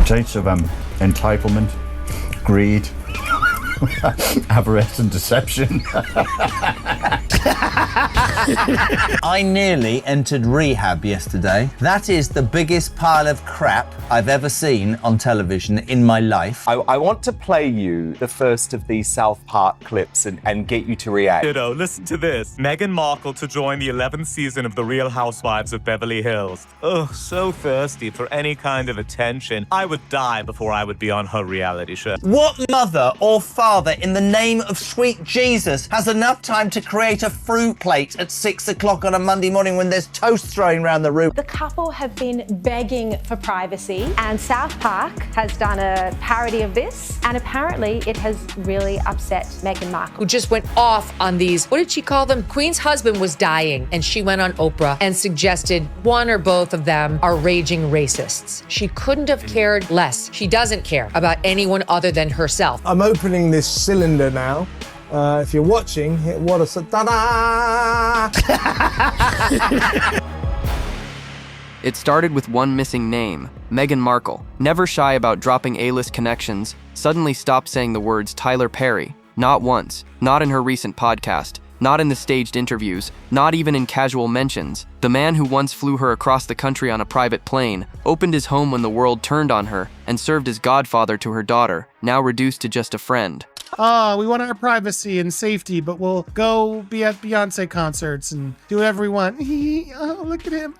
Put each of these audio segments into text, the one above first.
Traits of entitlement, greed, avarice and deception. I nearly entered rehab yesterday. That is the biggest pile of crap I've ever seen on television in my life. I want to play you the first of these South Park clips and get you to react. Kiddo, listen to this. Meghan Markle to join the 11th season of The Real Housewives of Beverly Hills. Ugh, so thirsty for any kind of attention. I would die before I would be on her reality show. What mother or father in the name of sweet Jesus has enough time to create a fruit plate at 6 o'clock on a Monday morning when there's toast throwing around the room? The couple have been begging for privacy, and South Park has done a parody of this, and apparently it has really upset Meghan Markle. Who just went off on these, what did she call them? Queen's husband was dying, and she went on Oprah and suggested one or both of them are raging racists. She couldn't have cared less. She doesn't care about anyone other than herself. I'm opening this cylinder now. If you're watching, hit what a ta-da! It started with one missing name, Meghan Markle. Never shy about dropping A-list connections, suddenly stopped saying the words Tyler Perry. Not once, not in her recent podcast, not in the staged interviews, not even in casual mentions. The man who once flew her across the country on a private plane, opened his home when the world turned on her, and served as godfather to her daughter, now reduced to just a friend. We want our privacy and safety, but we'll go be at Beyonce concerts and do whatever we want. Oh, look at him.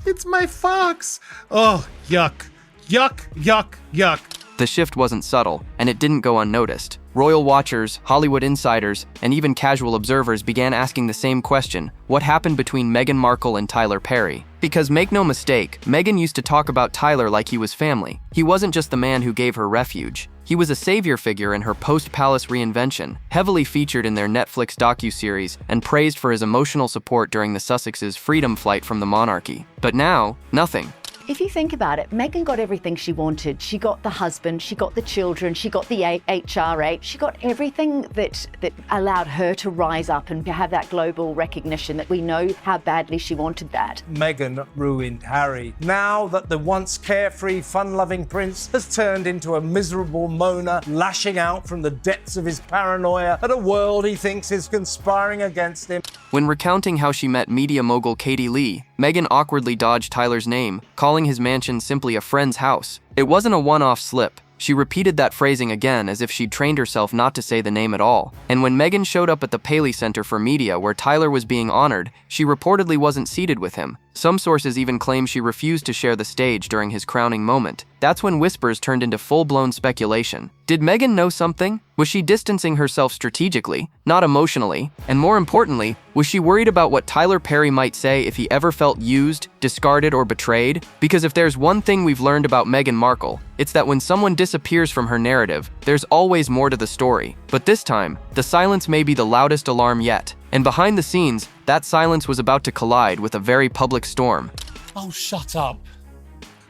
It's my fox. Oh, yuck. Yuck, yuck, yuck. The shift wasn't subtle, and it didn't go unnoticed. Royal watchers, Hollywood insiders, and even casual observers began asking the same question: what happened between Meghan Markle and Tyler Perry? Because make no mistake, Meghan used to talk about Tyler like he was family. He wasn't just the man who gave her refuge. He was a savior figure in her post-palace reinvention, heavily featured in their Netflix docuseries and praised for his emotional support during the Sussexes' freedom flight from the monarchy. But now, nothing. If you think about it, Meghan got everything she wanted. She got the husband, she got the children, she got the HRA, she got everything that allowed her to rise up and to have that global recognition that we know how badly she wanted that. Meghan ruined Harry. Now that the once carefree, fun-loving prince has turned into a miserable moaner, lashing out from the depths of his paranoia at a world he thinks is conspiring against him. When recounting how she met media mogul Katie Lee, Meghan awkwardly dodged Tyler's name, calling his mansion simply a friend's house. It wasn't a one-off slip. She repeated that phrasing again as if she'd trained herself not to say the name at all. And when Meghan showed up at the Paley Center for Media where Tyler was being honored, she reportedly wasn't seated with him. Some sources even claim she refused to share the stage during his crowning moment. That's when whispers turned into full-blown speculation. Did Meghan know something? Was she distancing herself strategically, not emotionally? And more importantly, was she worried about what Tyler Perry might say if he ever felt used, discarded, or betrayed? Because if there's one thing we've learned about Meghan Markle, it's that when someone disappears from her narrative, there's always more to the story. But this time, the silence may be the loudest alarm yet. And behind the scenes, that silence was about to collide with a very public storm. Oh, shut up.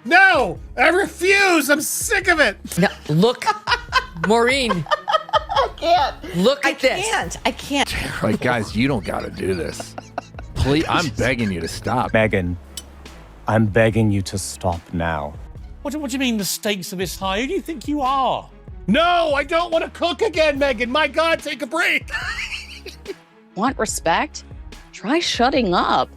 No! I refuse! I'm sick of it! No, look, Maureen. I can't. Look at this. I can't. Like, guys, you don't gotta do this. Please, I'm begging you to stop. Meghan, I'm begging you to stop now. What do you mean the stakes are this high? Who do you think you are? No, I don't want to cook again, Meghan. My God, take a break. Want respect? Try shutting up.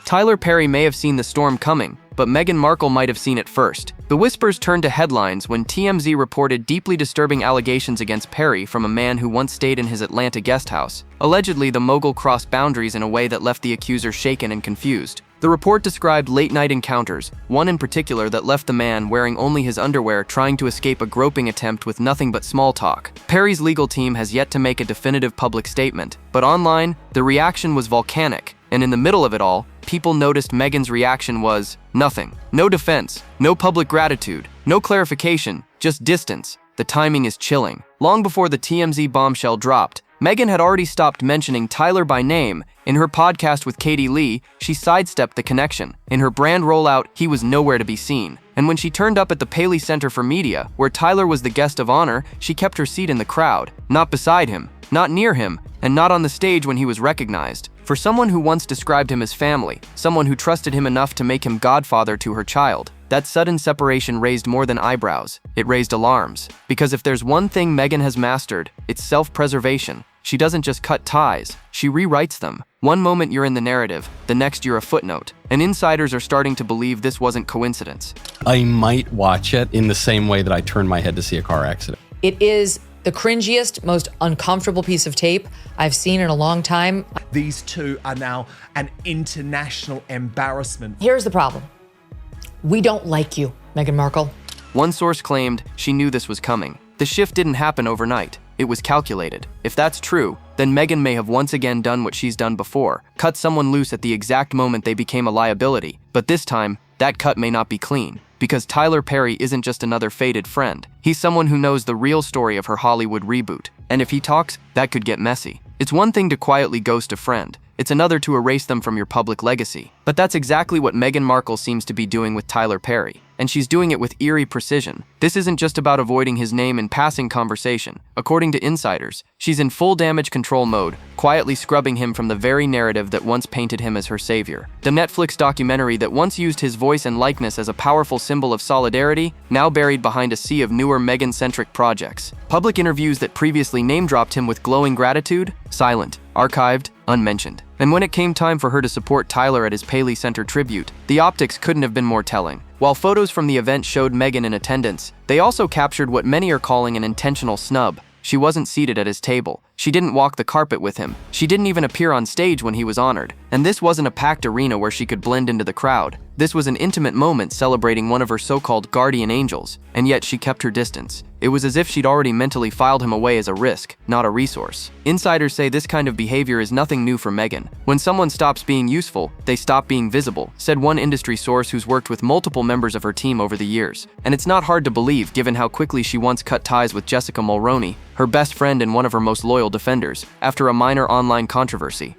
Tyler Perry may have seen the storm coming, but Meghan Markle might have seen it first. The whispers turned to headlines when TMZ reported deeply disturbing allegations against Perry from a man who once stayed in his Atlanta guest house. Allegedly, the mogul crossed boundaries in a way that left the accuser shaken and confused. The report described late-night encounters, one in particular that left the man wearing only his underwear trying to escape a groping attempt with nothing but small talk. Perry's legal team has yet to make a definitive public statement, but online, the reaction was volcanic, and in the middle of it all, people noticed Meghan's reaction was nothing. No defense, no public gratitude, no clarification, just distance. The timing is chilling. Long before the TMZ bombshell dropped, Meghan had already stopped mentioning Tyler by name. In her podcast with Katie Lee, she sidestepped the connection. In her brand rollout, he was nowhere to be seen. And when she turned up at the Paley Center for Media, where Tyler was the guest of honor, she kept her seat in the crowd. Not beside him, not near him, and not on the stage when he was recognized. For someone who once described him as family, someone who trusted him enough to make him godfather to her child, that sudden separation raised more than eyebrows. It raised alarms. Because if there's one thing Meghan has mastered, it's self-preservation. She doesn't just cut ties, she rewrites them. One moment you're in the narrative, the next you're a footnote. And insiders are starting to believe this wasn't coincidence. I might watch it in the same way that I turned my head to see a car accident. It is the cringiest, most uncomfortable piece of tape I've seen in a long time. These two are now an international embarrassment. Here's the problem. We don't like you, Meghan Markle. One source claimed she knew this was coming. The shift didn't happen overnight. It was calculated. If that's true, then Meghan may have once again done what she's done before, cut someone loose at the exact moment they became a liability. But this time, that cut may not be clean, because Tyler Perry isn't just another faded friend. He's someone who knows the real story of her Hollywood reboot. And if he talks, that could get messy. It's one thing to quietly ghost a friend. It's another to erase them from your public legacy. But that's exactly what Meghan Markle seems to be doing with Tyler Perry. And she's doing it with eerie precision. This isn't just about avoiding his name in passing conversation. According to insiders, she's in full damage control mode, quietly scrubbing him from the very narrative that once painted him as her savior. The Netflix documentary that once used his voice and likeness as a powerful symbol of solidarity, now buried behind a sea of newer Meghan-centric projects. Public interviews that previously name-dropped him with glowing gratitude, silent, archived, unmentioned. And when it came time for her to support Tyler at his Paley Center tribute, the optics couldn't have been more telling. While photos from the event showed Meghan in attendance, they also captured what many are calling an intentional snub. She wasn't seated at his table. She didn't walk the carpet with him. She didn't even appear on stage when he was honored. And this wasn't a packed arena where she could blend into the crowd. This was an intimate moment celebrating one of her so-called guardian angels, and yet she kept her distance. It was as if she'd already mentally filed him away as a risk, not a resource. Insiders say this kind of behavior is nothing new for Meghan. When someone stops being useful, they stop being visible, said one industry source who's worked with multiple members of her team over the years. And it's not hard to believe given how quickly she once cut ties with Jessica Mulroney, her best friend and one of her most loyal defenders, after a minor online controversy.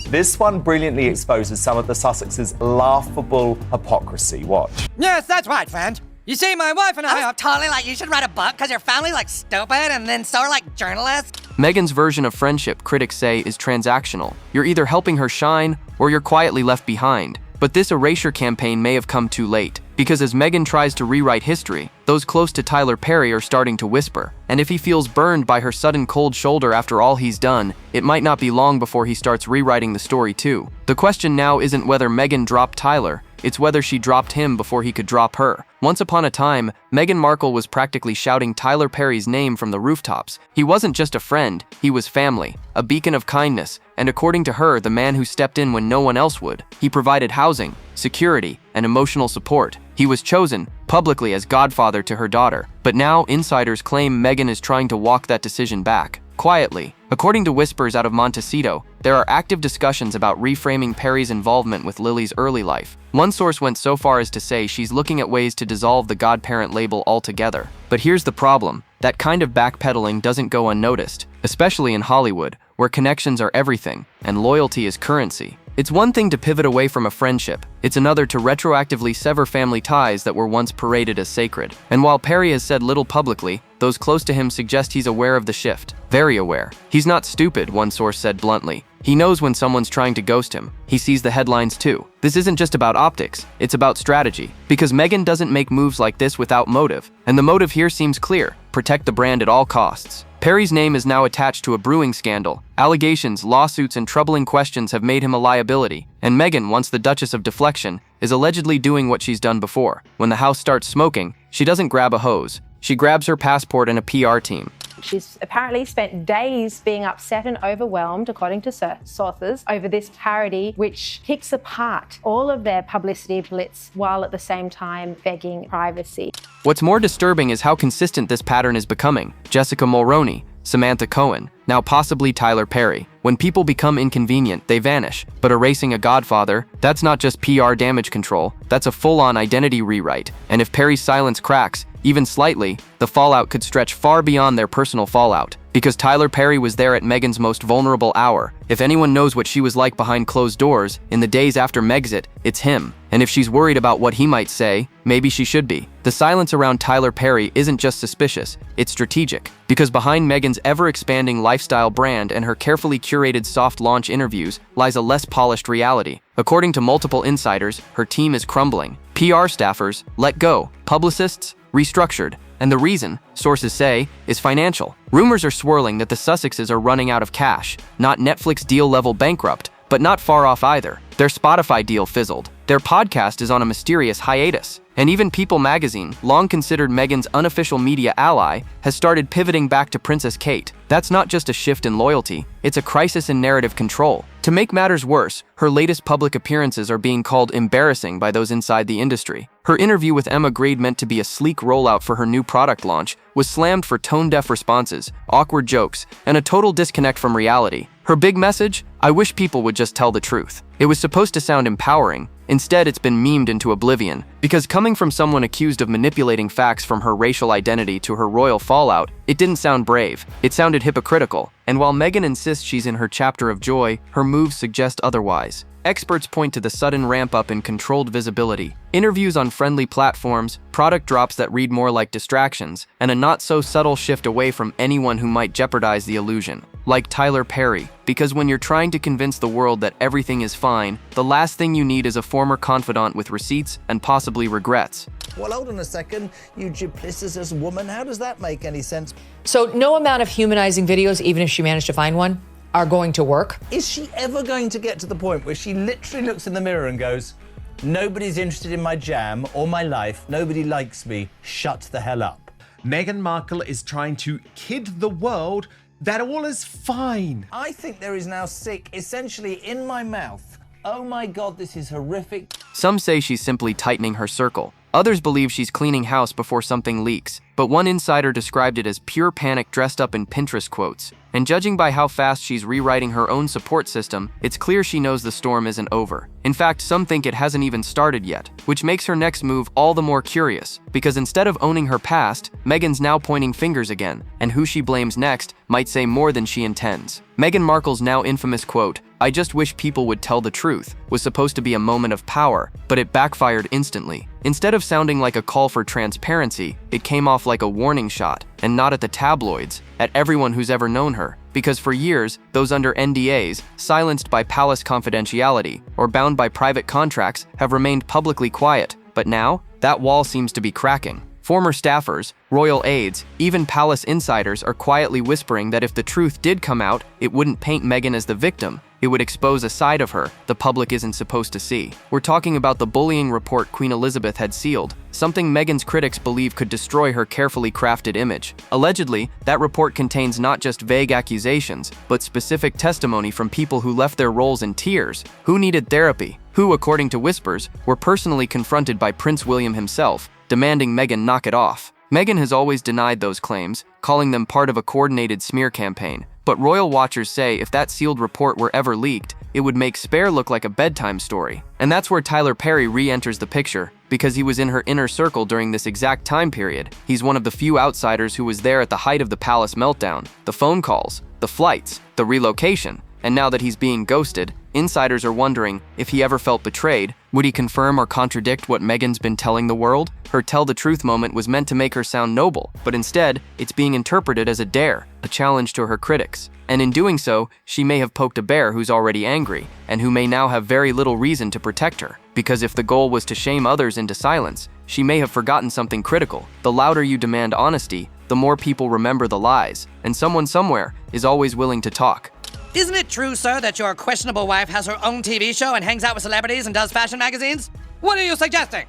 This one brilliantly exposes some of the Sussexes' laughable hypocrisy. Watch. Yes, that's right, friend. You see, my wife and I are totally like, you should write a book because your family like stupid, and then so are like journalists. Meghan's version of friendship, critics say, is transactional. You're either helping her shine or you're quietly left behind. But this erasure campaign may have come too late, because as Meghan tries to rewrite history, those close to Tyler Perry are starting to whisper. And if he feels burned by her sudden cold shoulder after all he's done, it might not be long before he starts rewriting the story too. The question now isn't whether Meghan dropped Tyler, it's whether she dropped him before he could drop her. Once upon a time, Meghan Markle was practically shouting Tyler Perry's name from the rooftops. He wasn't just a friend, he was family, a beacon of kindness, and according to her, the man who stepped in when no one else would. He provided housing, security, and emotional support. He was chosen, publicly, as godfather to her daughter. But now, insiders claim Meghan is trying to walk that decision back, quietly. According to whispers out of Montecito, there are active discussions about reframing Perry's involvement with Lily's early life. One source went so far as to say she's looking at ways to dissolve the godparent label altogether. But here's the problem. That kind of backpedaling doesn't go unnoticed, especially in Hollywood, where connections are everything, and loyalty is currency. It's one thing to pivot away from a friendship. It's another to retroactively sever family ties that were once paraded as sacred. And while Perry has said little publicly, those close to him suggest he's aware of the shift. Very aware. He's not stupid, one source said bluntly. He knows when someone's trying to ghost him. He sees the headlines too. This isn't just about optics, it's about strategy. Because Meghan doesn't make moves like this without motive. And the motive here seems clear. Protect the brand at all costs. Perry's name is now attached to a brewing scandal. Allegations, lawsuits, and troubling questions have made him a liability. And Meghan, once the Duchess of Deflection, is allegedly doing what she's done before. When the house starts smoking, she doesn't grab a hose. She grabs her passport and a PR team. She's apparently spent days being upset and overwhelmed, according to sources, over this parody, which picks apart all of their publicity blitz while at the same time begging privacy. What's more disturbing is how consistent this pattern is becoming. Jessica Mulroney, Samantha Cohen, now possibly Tyler Perry. When people become inconvenient, they vanish. But erasing a godfather, that's not just PR damage control, that's a full-on identity rewrite. And if Perry's silence cracks, even slightly, the fallout could stretch far beyond their personal fallout. Because Tyler Perry was there at Meghan's most vulnerable hour. If anyone knows what she was like behind closed doors, in the days after Megxit, it's him. And if she's worried about what he might say, maybe she should be. The silence around Tyler Perry isn't just suspicious, it's strategic. Because behind Meghan's ever-expanding lifestyle brand and her carefully curated soft launch interviews lies a less polished reality. According to multiple insiders, her team is crumbling. PR staffers let go, publicists restructured. And the reason, sources say, is financial. Rumors are swirling that the Sussexes are running out of cash. Not Netflix deal-level bankrupt, but not far off either. Their Spotify deal fizzled. Their podcast is on a mysterious hiatus. And even People magazine, long considered Meghan's unofficial media ally, has started pivoting back to Princess Kate. That's not just a shift in loyalty, it's a crisis in narrative control. To make matters worse, her latest public appearances are being called embarrassing by those inside the industry. Her interview with Emma Grade, meant to be a sleek rollout for her new product launch, was slammed for tone-deaf responses, awkward jokes, and a total disconnect from reality. Her big message? I wish people would just tell the truth. It was supposed to sound empowering. Instead, it's been memed into oblivion. Because coming from someone accused of manipulating facts from her racial identity to her royal fallout, it didn't sound brave. It sounded hypocritical. And while Meghan insists she's in her chapter of joy, her moves suggest otherwise. Experts point to the sudden ramp-up in controlled visibility, interviews on friendly platforms, product drops that read more like distractions, and a not-so-subtle shift away from anyone who might jeopardize the illusion. Like Tyler Perry, because when you're trying to convince the world that everything is fine, the last thing you need is a former confidant with receipts and possibly regrets. Well, hold on a second, you duplicitous woman, how does that make any sense? So no amount of humanizing videos, even if she managed to find one, are going to work. Is she ever going to get to the point where she literally looks in the mirror and goes, nobody's interested in my jam or my life, nobody likes me, shut the hell up? Meghan Markle is trying to kid the world that all is fine. I think there is now sick, essentially in my mouth. Oh my God, this is horrific. Some say she's simply tightening her circle. Others believe she's cleaning house before something leaks, but one insider described it as pure panic dressed up in Pinterest quotes. And judging by how fast she's rewriting her own support system, it's clear she knows the storm isn't over. In fact, some think it hasn't even started yet, which makes her next move all the more curious, because instead of owning her past, Meghan's now pointing fingers again, and who she blames next might say more than she intends. Meghan Markle's now infamous quote, "I just wish people would tell the truth," was supposed to be a moment of power, but it backfired instantly. Instead of sounding like a call for transparency, it came off like a warning shot, and not at the tabloids, at everyone who's ever known her. Because for years, those under NDAs, silenced by palace confidentiality, or bound by private contracts, have remained publicly quiet. But now, that wall seems to be cracking. Former staffers, royal aides, even palace insiders are quietly whispering that if the truth did come out, it wouldn't paint Meghan as the victim. It would expose a side of her the public isn't supposed to see. We're talking about the bullying report Queen Elizabeth had sealed, something Meghan's critics believe could destroy her carefully crafted image. Allegedly, that report contains not just vague accusations, but specific testimony from people who left their roles in tears, who needed therapy, who, according to whispers, were personally confronted by Prince William himself, demanding Meghan knock it off. Meghan has always denied those claims, calling them part of a coordinated smear campaign. But royal watchers say if that sealed report were ever leaked, it would make Spare look like a bedtime story. And that's where Tyler Perry re-enters the picture, because he was in her inner circle during this exact time period. He's one of the few outsiders who was there at the height of the palace meltdown, the phone calls, the flights, the relocation. And now that he's being ghosted, insiders are wondering if he ever felt betrayed. Would he confirm or contradict what Meghan's been telling the world? Her tell the truth moment was meant to make her sound noble, but instead, it's being interpreted as a dare, a challenge to her critics. And in doing so, she may have poked a bear who's already angry, and who may now have very little reason to protect her. Because if the goal was to shame others into silence, she may have forgotten something critical. The louder you demand honesty, the more people remember the lies, and someone somewhere is always willing to talk. Isn't it true, sir, that your questionable wife has her own TV show and hangs out with celebrities and does fashion magazines? What are you suggesting?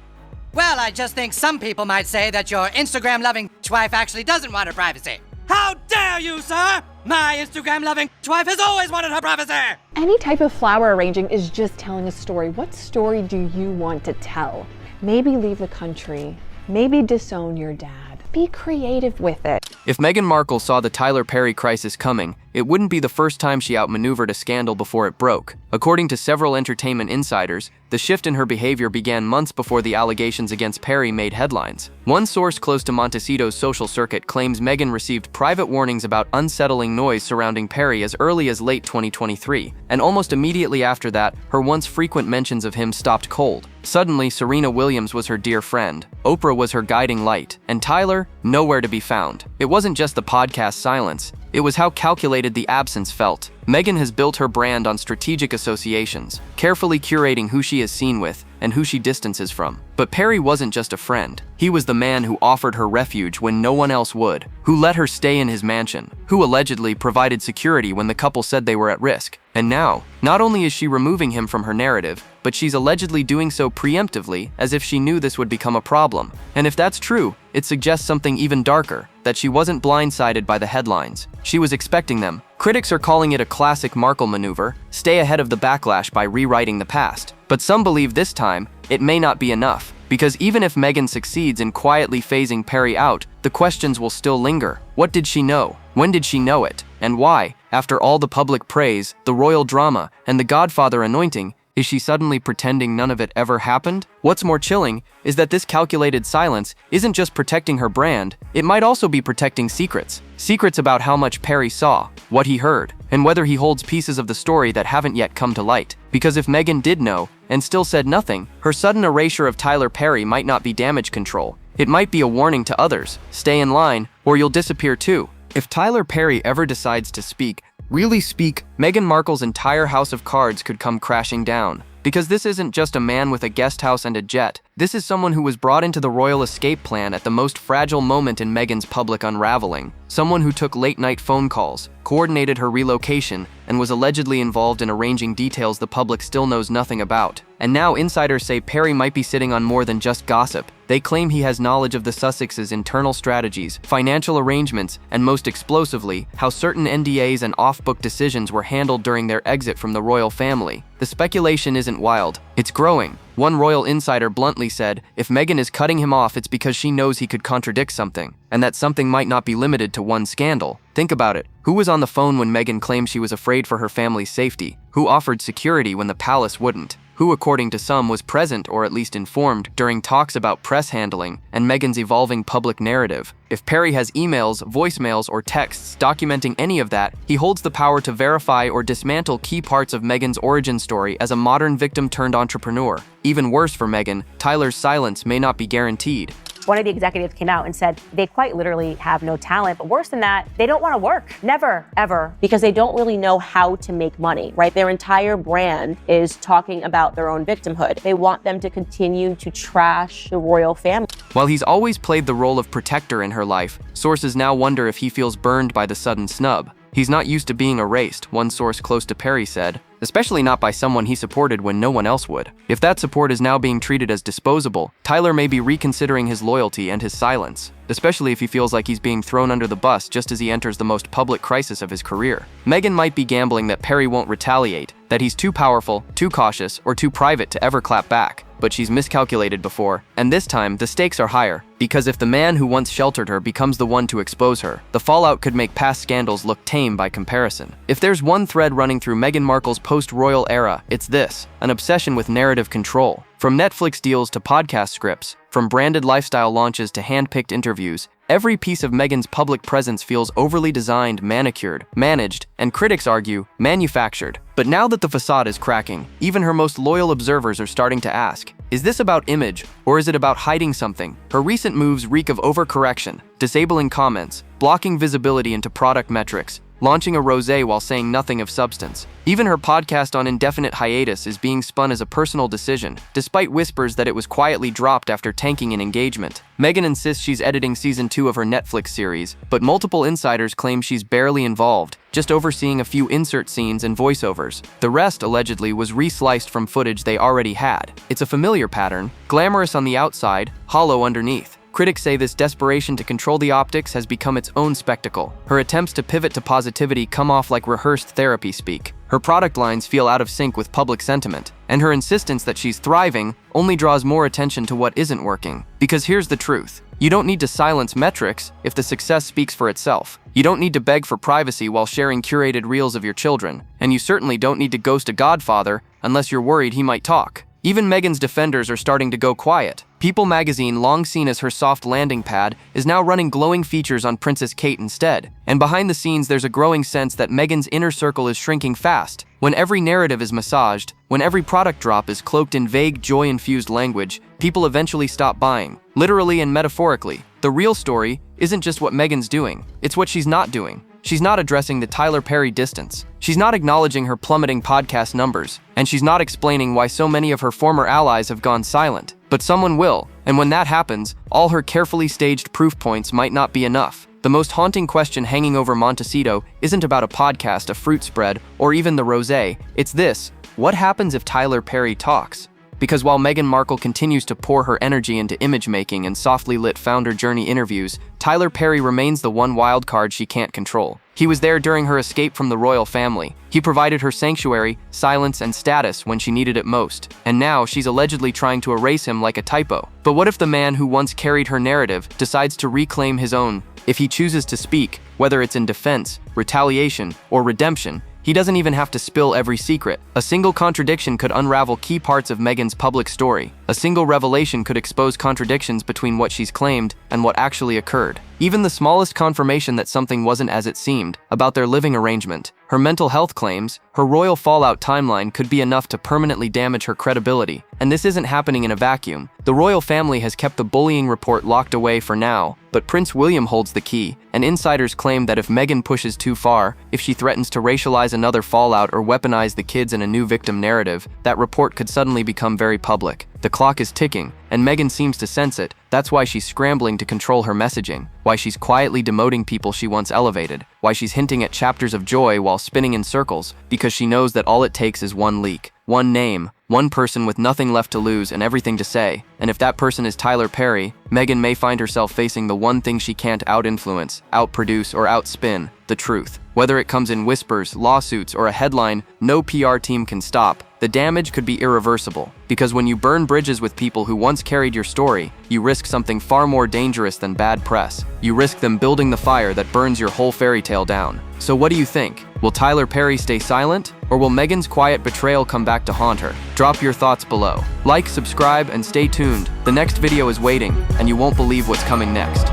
Well, I just think some people might say that your Instagram-loving wife actually doesn't want her privacy. How dare you, sir? My Instagram-loving wife has always wanted her privacy! Any type of flower arranging is just telling a story. What story do you want to tell? Maybe leave the country. Maybe disown your dad. Be creative with it. If Meghan Markle saw the Tyler Perry crisis coming, it wouldn't be the first time she outmaneuvered a scandal before it broke. According to several entertainment insiders, the shift in her behavior began months before the allegations against Perry made headlines. One source close to Montecito's social circuit claims Meghan received private warnings about unsettling noise surrounding Perry as early as late 2023, and almost immediately after that, her once frequent mentions of him stopped cold. Suddenly, Serena Williams was her dear friend, Oprah was her guiding light, and Tyler, nowhere to be found. It wasn't just the podcast silence, it was how calculated the absence felt. Meghan has built her brand on strategic associations, carefully curating who she is seen with and who she distances from. But Perry wasn't just a friend. He was the man who offered her refuge when no one else would, who let her stay in his mansion, who allegedly provided security when the couple said they were at risk. And now, not only is she removing him from her narrative, but she's allegedly doing so preemptively, as if she knew this would become a problem. And if that's true, it suggests something even darker, that she wasn't blindsided by the headlines. She was expecting them. Critics are calling it a classic Markle maneuver, stay ahead of the backlash by rewriting the past. But some believe this time, it may not be enough, because even if Meghan succeeds in quietly phasing Perry out, the questions will still linger. What did she know? When did she know it? And why, after all the public praise, the royal drama, and the godfather anointing, is she suddenly pretending none of it ever happened? What's more chilling is that this calculated silence isn't just protecting her brand, it might also be protecting secrets. Secrets about how much Perry saw, what he heard, and whether he holds pieces of the story that haven't yet come to light. Because if Meghan did know, and still said nothing, her sudden erasure of Tyler Perry might not be damage control. It might be a warning to others, stay in line, or you'll disappear too. If Tyler Perry ever decides to speak, really speak, Meghan Markle's entire house of cards could come crashing down. Because this isn't just a man with a guest house and a jet. This is someone who was brought into the royal escape plan at the most fragile moment in Meghan's public unraveling. Someone who took late-night phone calls, coordinated her relocation, and was allegedly involved in arranging details the public still knows nothing about. And now insiders say Perry might be sitting on more than just gossip. They claim he has knowledge of the Sussexes' internal strategies, financial arrangements, and most explosively, how certain NDAs and off-book decisions were handled during their exit from the royal family. The speculation isn't wild, it's growing. One royal insider bluntly said, if Meghan is cutting him off, it's because she knows he could contradict something, and that something might not be limited to one scandal. Think about it. Who was on the phone when Meghan claimed she was afraid for her family's safety? Who offered security when the palace wouldn't? Who, according to some, was present or at least informed during talks about press handling and Meghan's evolving public narrative? If Perry has emails, voicemails, or texts documenting any of that, he holds the power to verify or dismantle key parts of Meghan's origin story as a modern victim turned entrepreneur. Even worse for Meghan, Tyler's silence may not be guaranteed. One of the executives came out and said they quite literally have no talent, but worse than that, they don't want to work. Never, ever. Because they don't really know how to make money, right? Their entire brand is talking about their own victimhood. They want them to continue to trash the royal family. While he's always played the role of protector in her life, sources now wonder if he feels burned by the sudden snub. He's not used to being erased, one source close to Perry said, especially not by someone he supported when no one else would. If that support is now being treated as disposable, Tyler may be reconsidering his loyalty and his silence, especially if he feels like he's being thrown under the bus just as he enters the most public crisis of his career. Meghan might be gambling that Perry won't retaliate, that he's too powerful, too cautious, or too private to ever clap back. But she's miscalculated before, and this time the stakes are higher, because if the man who once sheltered her becomes the one to expose her, the fallout could make past scandals look tame by comparison. If there's one thread running through Meghan Markle's post-royal era, it's this: an obsession with narrative control. From Netflix deals to podcast scripts, from branded lifestyle launches to hand-picked interviews, every piece of Meghan's public presence feels overly designed, manicured, managed, and critics argue, manufactured. But now that the facade is cracking, even her most loyal observers are starting to ask, is this about image, or is it about hiding something? Her recent moves reek of overcorrection, disabling comments, blocking visibility into product metrics, launching a rosé while saying nothing of substance. Even her podcast on indefinite hiatus is being spun as a personal decision, despite whispers that it was quietly dropped after tanking an engagement. Meghan insists she's editing season 2 of her Netflix series, but multiple insiders claim she's barely involved, just overseeing a few insert scenes and voiceovers. The rest, allegedly, was re-sliced from footage they already had. It's a familiar pattern, glamorous on the outside, hollow underneath. Critics say this desperation to control the optics has become its own spectacle. Her attempts to pivot to positivity come off like rehearsed therapy speak. Her product lines feel out of sync with public sentiment. and her insistence that she's thriving only draws more attention to what isn't working. Because here's the truth. You don't need to silence metrics if the success speaks for itself. You don't need to beg for privacy while sharing curated reels of your children. And you certainly don't need to ghost a godfather unless you're worried he might talk. Even Meghan's defenders are starting to go quiet. People magazine, long seen as her soft landing pad, is now running glowing features on Princess Kate instead. And behind the scenes, there's a growing sense that Meghan's inner circle is shrinking fast. When every narrative is massaged, when every product drop is cloaked in vague, joy-infused language, people eventually stop buying. Literally and metaphorically. The real story isn't just what Meghan's doing, it's what she's not doing. She's not addressing the Tyler Perry distance. She's not acknowledging her plummeting podcast numbers. And she's not explaining why so many of her former allies have gone silent. But someone will, and when that happens, all her carefully staged proof points might not be enough. The most haunting question hanging over Montecito isn't about a podcast, a fruit spread, or even the rosé. It's this: what happens if Tyler Perry talks? Because while Meghan Markle continues to pour her energy into image-making and softly lit founder journey interviews, Tyler Perry remains the one wild card she can't control. He was there during her escape from the royal family. He provided her sanctuary, silence, and status when she needed it most. And now she's allegedly trying to erase him like a typo. But what if the man who once carried her narrative decides to reclaim his own? If he chooses to speak, whether it's in defense, retaliation, or redemption, he doesn't even have to spill every secret. A single contradiction could unravel key parts of Meghan's public story. A single revelation could expose contradictions between what she's claimed and what actually occurred. Even the smallest confirmation that something wasn't as it seemed, about their living arrangement, her mental health claims, her royal fallout timeline could be enough to permanently damage her credibility. And this isn't happening in a vacuum. The royal family has kept the bullying report locked away for now, but Prince William holds the key, and insiders claim that if Meghan pushes too far, if she threatens to racialize another fallout or weaponize the kids in a new victim narrative, that report could suddenly become very public. The clock is ticking, and Meghan seems to sense it. That's why she's scrambling to control her messaging, why she's quietly demoting people she once elevated, why she's hinting at chapters of joy while spinning in circles, because she knows that all it takes is one leak, one name, one person with nothing left to lose and everything to say. And if that person is Tyler Perry, Meghan may find herself facing the one thing she can't out-influence, out-produce, or out-spin: the truth. Whether it comes in whispers, lawsuits, or a headline no PR team can stop, the damage could be irreversible. Because when you burn bridges with people who once carried your story, you risk something far more dangerous than bad press. You risk them building the fire that burns your whole fairy tale down. So what do you think? Will Tyler Perry stay silent? Or will Meghan's quiet betrayal come back to haunt her? Drop your thoughts below. Like, subscribe, and stay tuned. The next video is waiting, and you won't believe what's coming next.